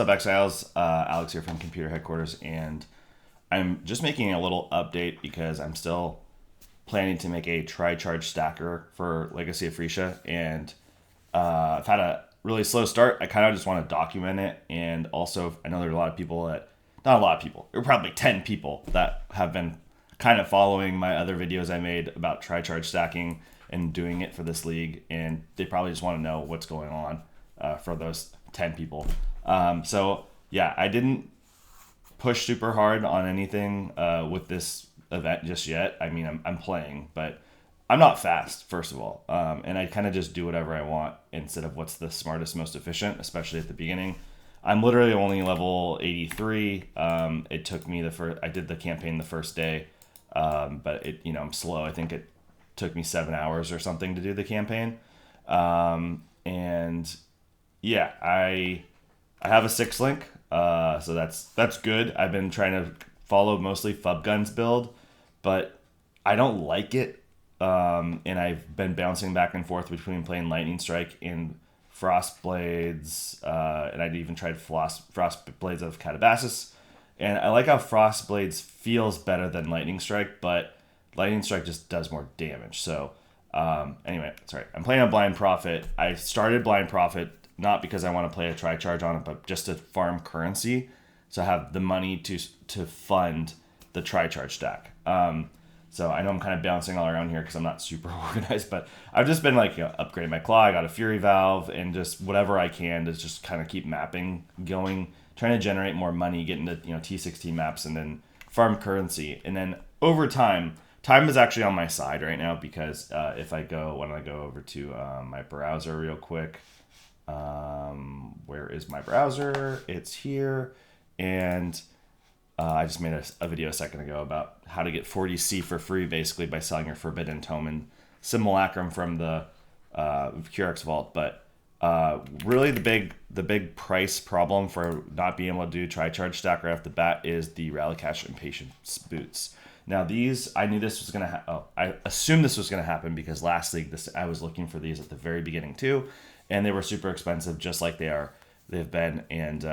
What's up, Exiles? Alex here from Computer Headquarters, and I'm just making a little update because I'm still planning to make a tri-charge stacker for Legacy of Phrecia, and I've had a really slow start. I kind of just want to document it, and also I know there's a lot of people not a lot of people, there were probably 10 people that have been kind of following my other videos I made about tri-charge stacking and doing it for this league, and they probably just want to know what's going on for those 10 people. So yeah, I didn't push super hard on anything with this event just yet. I mean, I'm playing, but I'm not fast, first of all. And I kind of just do whatever I want instead of what's the smartest, most efficient, especially at the beginning. I'm literally only level 83. It took me I did the campaign the first day, but I'm slow. I think it took me 7 hours or something to do the campaign. And yeah, I have a 6 link, so that's good. I've been trying to follow mostly Fub Guns build, but I don't like it. And I've been bouncing back and forth between playing Lightning Strike and Frost Blades, and I'd even tried Frost Blades of Catabasis. And I like how Frost Blades feels better than Lightning Strike, but Lightning Strike just does more damage. So anyway, sorry. I'm playing on Blind Prophet. I started Blind Prophet not because I want to play a tri-charge on it, but just to farm currency, so I have the money to fund the tri-charge stack. So I know I'm kind of bouncing all around here because I'm not super organized, but I've just been upgrading my claw. I got a Fury Valve and just whatever I can to just kind of keep mapping going, trying to generate more money, get into T16 maps, and then farm currency. And then over time is actually on my side right now because why don't I go over to my browser real quick. Where is my browser? It's here. And I just made a video a second ago about how to get 40C for free, basically by selling your Forbidden Tome and Simulacrum from the QRX Vault. But really the big price problem for not being able to do tri-charge stack right off the bat is the Rally Cash Impatience boots. Now these, I knew this was going to I assumed this was going to happen because last league I was looking for these at the very beginning too, and they were super expensive just like they've been. And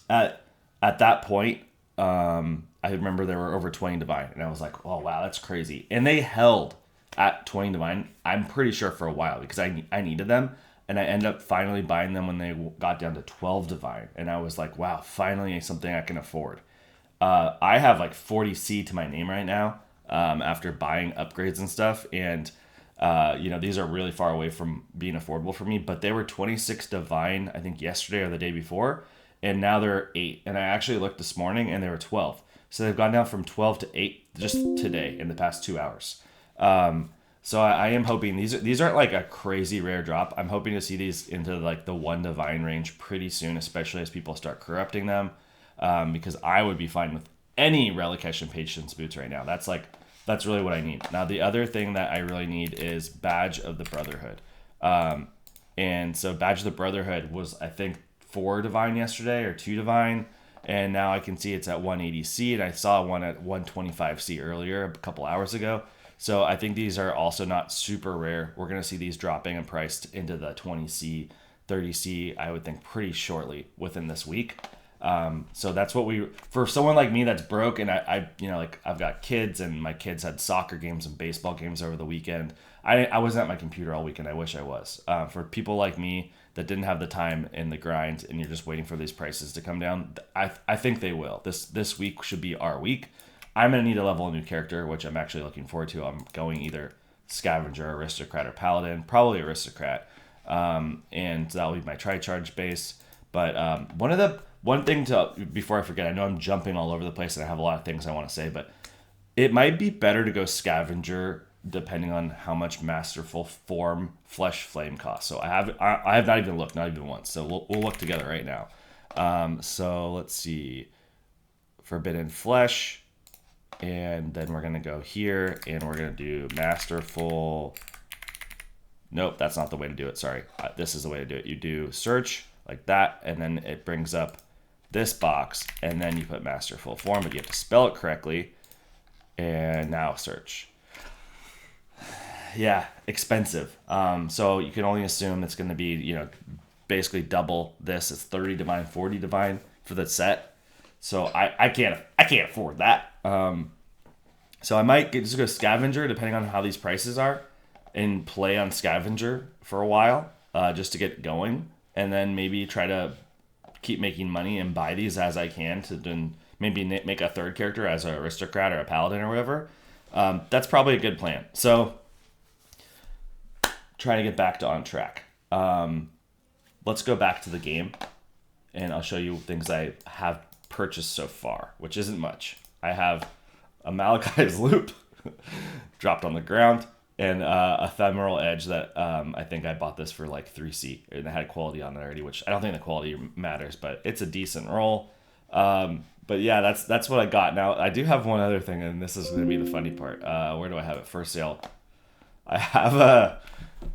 at that point, I remember there were over 20 Divine, and I was like, oh wow, that's crazy. And they held at 20 Divine, I'm pretty sure, for a while because I needed them, and I ended up finally buying them when they got down to 12 Divine, and I was like, wow, finally something I can afford. I have like 40C to my name right now after buying upgrades and stuff, and these are really far away from being affordable for me, but they were 26 Divine, I think yesterday or the day before, and now they're 8. And I actually looked this morning and they were 12. So they've gone down from 12 to 8 just today in the past 2 hours. So I am hoping these aren't like a crazy rare drop. I'm hoping to see these into like the 1 Divine range pretty soon, especially as people start corrupting them, because I would be fine with any Relicash and Patience boots right now. That's really what I need. Now, the other thing that I really need is Badge of the Brotherhood. And so Badge of the Brotherhood was, I think, 4 Divine yesterday or 2 Divine. And now I can see it's at 180C, and I saw one at 125C earlier, a couple hours ago. So I think these are also not super rare. We're going to see these dropping and priced into the 20C, 30C, I would think pretty shortly within this week. So that's what for someone like me that's broke, and I've got kids, and my kids had soccer games and baseball games over the weekend. I wasn't at my computer all weekend. I wish I was. For people like me that didn't have the time and the grind, and you're just waiting for these prices to come down, I think they will. This week should be our week. I'm going to need to level a new character, which I'm actually looking forward to. I'm going either Scavenger, Aristocrat, or Paladin. Probably Aristocrat. And that'll be my tri-charge base. But one thing before I forget, I know I'm jumping all over the place and I have a lot of things I want to say, but it might be better to go Scavenger depending on how much Masterful Form Flesh Flame costs. So I have not even looked, not even once. So we'll look together right now. So let's see. Forbidden Flesh. And then we're going to go here and we're going to do Masterful. Nope, that's not the way to do it. Sorry. This is the way to do it. You do search like that, and then it brings up this box, and then you put Masterful Form, but you have to spell it correctly. And now search. Yeah, expensive. So you can only assume it's going to be, basically double this. It's 30 divine, 40 divine for the set. So I can't afford that. So I might just go scavenger depending on how these prices are, and play on scavenger for a while, just to get going, and then maybe try to keep making money and buy these as I can to then maybe make a third character as an aristocrat or a paladin or whatever. That's probably a good plan. So trying to get back to on track. Let's go back to the game, and I'll show you things I have purchased so far, which isn't much. I have a Malachi's loop dropped on the ground, and ephemeral edge that I think I bought this for like 3C, and it had quality on it already, which I don't think the quality matters, but it's a decent roll. But yeah, that's what I got. Now I do have one other thing, and this is going to be the funny part. Where do I have it for sale? I have a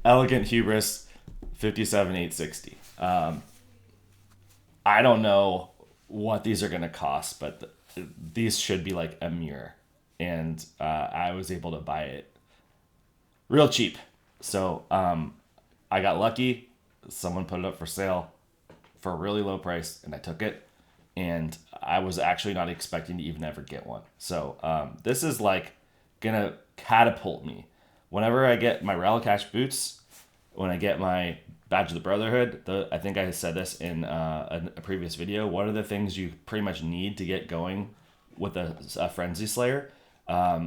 Elegant Hubris 57,860. I don't know what these are going to cost, but these should be like a mirror, and I was able to buy it real cheap. So I got lucky. Someone put it up for sale for a really low price, and I took it, and I was actually not expecting to even ever get one. So this is like gonna catapult me whenever I get my Relicash boots, when I get my Badge of the Brotherhood. I think I said this in a previous video. One of the things you pretty much need to get going with a Frenzy Slayer,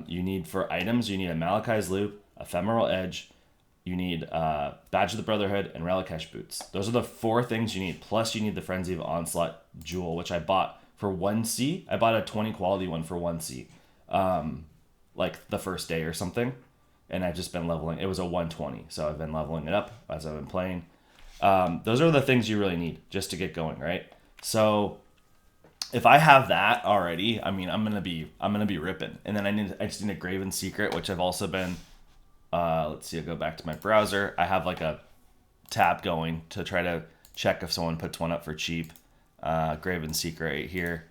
you need for items, you need a Malachi's Loop, Ephemeral Edge, you need Badge of the Brotherhood, and Relicash boots. Those are the 4 things you need. Plus you need the Frenzy of Onslaught Jewel, which I bought for 1C. I bought a 20 quality one for 1C, like the first day or something. And I've just been leveling. It was a 120, so I've been leveling it up as I've been playing. Those are the things you really need just to get going, right? So if I have that already, I mean, I'm gonna be ripping. And then I just need a Graven Secret, which I've also been. Let's see. I'll go back to my browser. I have like a tab going to try to check if someone puts one up for cheap. Graven Secret right here.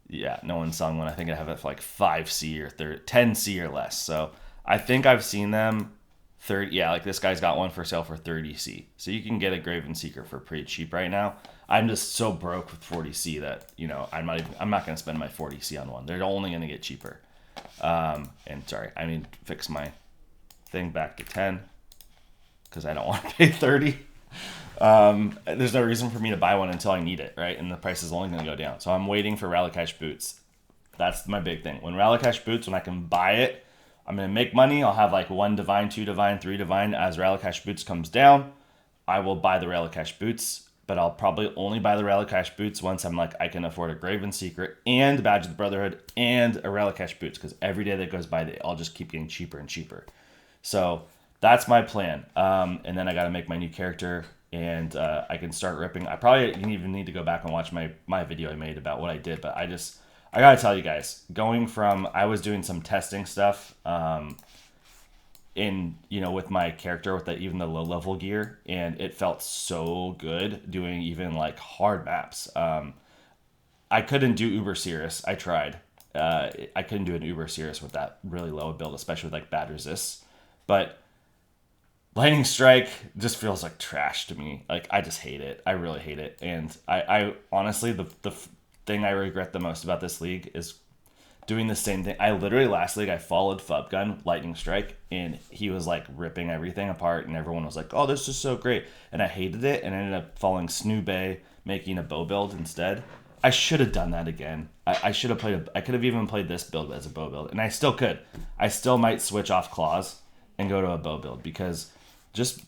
Yeah, no one's selling one. I think I have it for like 5C or 10C or less. So I think I've seen them 30. Yeah, like this guy's got one for sale for 30C. So you can get a Graven Seeker for pretty cheap right now. I'm just so broke with 40C that, you know, I'm not going to spend my 40C on one. They're only going to get cheaper. And sorry, I need to fix my thing back to 10 because I don't want to pay 30. There's no reason for me to buy one until I need it, right? And the price is only going to go down. So I'm waiting for Relicash boots. That's my big thing. When Relicash boots, when I can buy it, I'm going to make money. I'll have like 1 divine, 2 divine, 3 divine. As Relicash boots comes down, I will buy the Relicash boots, but I'll probably only buy the Relicash boots once I'm like, I can afford a Graven Secret and Badge of the Brotherhood and a Relicash boots, because every day that goes by, they all just keep getting cheaper and cheaper. So that's my plan. And then I got to make my new character, and I can start ripping. I probably even need to go back and watch my video I made about what I did, but I gotta tell you guys, going from, I was doing some testing stuff, with my character with even the low level gear, and it felt so good doing even like hard maps. I couldn't do Uber Cirrus. I tried. I couldn't do an Uber Cirrus with that really low build, especially with like bad resists. But Lightning Strike just feels like trash to me. Like, I just hate it. I really hate it. And I honestly, the thing I regret the most about this league is doing the same thing. I literally, last league, I followed Fubgun, Lightning Strike, and he was like ripping everything apart, and everyone was like, oh, this is so great. And I hated it, and I ended up following Snoobe, making a bow build instead. I should have done that again. I should have I could have even played this build as a bow build, and I still could. I still might switch off claws and go to a bow build, because just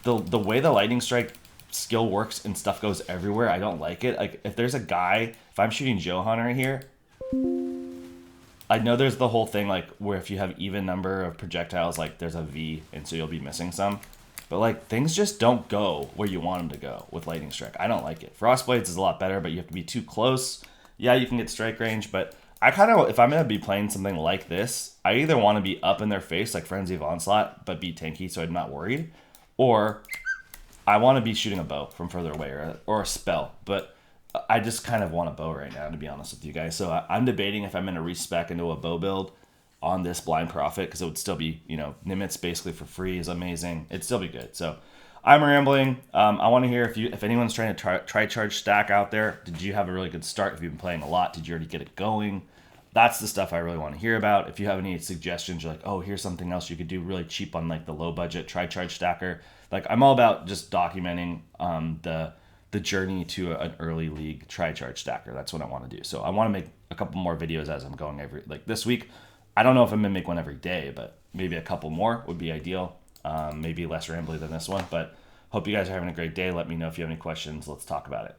the way the Lightning Strike skill works and stuff goes everywhere, I don't like it. Like, if there's a guy, if I'm shooting Johan right here, I know there's the whole thing like where if you have even number of projectiles, like there's a V, and so you'll be missing some. But like, things just don't go where you want them to go with Lightning Strike. I don't like it. Frostblades is a lot better, but you have to be too close. Yeah, you can get strike range, but I kind of, if I'm going to be playing something like this, I either want to be up in their face, like Frenzy of Onslaught, but be tanky so I'm not worried, or I want to be shooting a bow from further away, or a spell. But I just kind of want a bow right now, to be honest with you guys. So I'm debating if I'm going to respec into a bow build on this Blind Prophet, because it would still be, Nimitz basically for free is amazing. It'd still be good. So I'm rambling. I want to hear if anyone's trying to try charge stack out there. Did you have a really good start? If you've been playing a lot, did you already get it going? That's the stuff I really want to hear about. If you have any suggestions, you're like, oh, here's something else you could do really cheap on like the low budget try charge stacker. Like I'm all about just documenting the journey to an early league try charge stacker. That's what I want to do. So I want to make a couple more videos as I'm going every like this week. I don't know if I'm gonna make one every day, but maybe a couple more would be ideal. Maybe less rambly than this one, but hope you guys are having a great day. Let me know if you have any questions. Let's talk about it.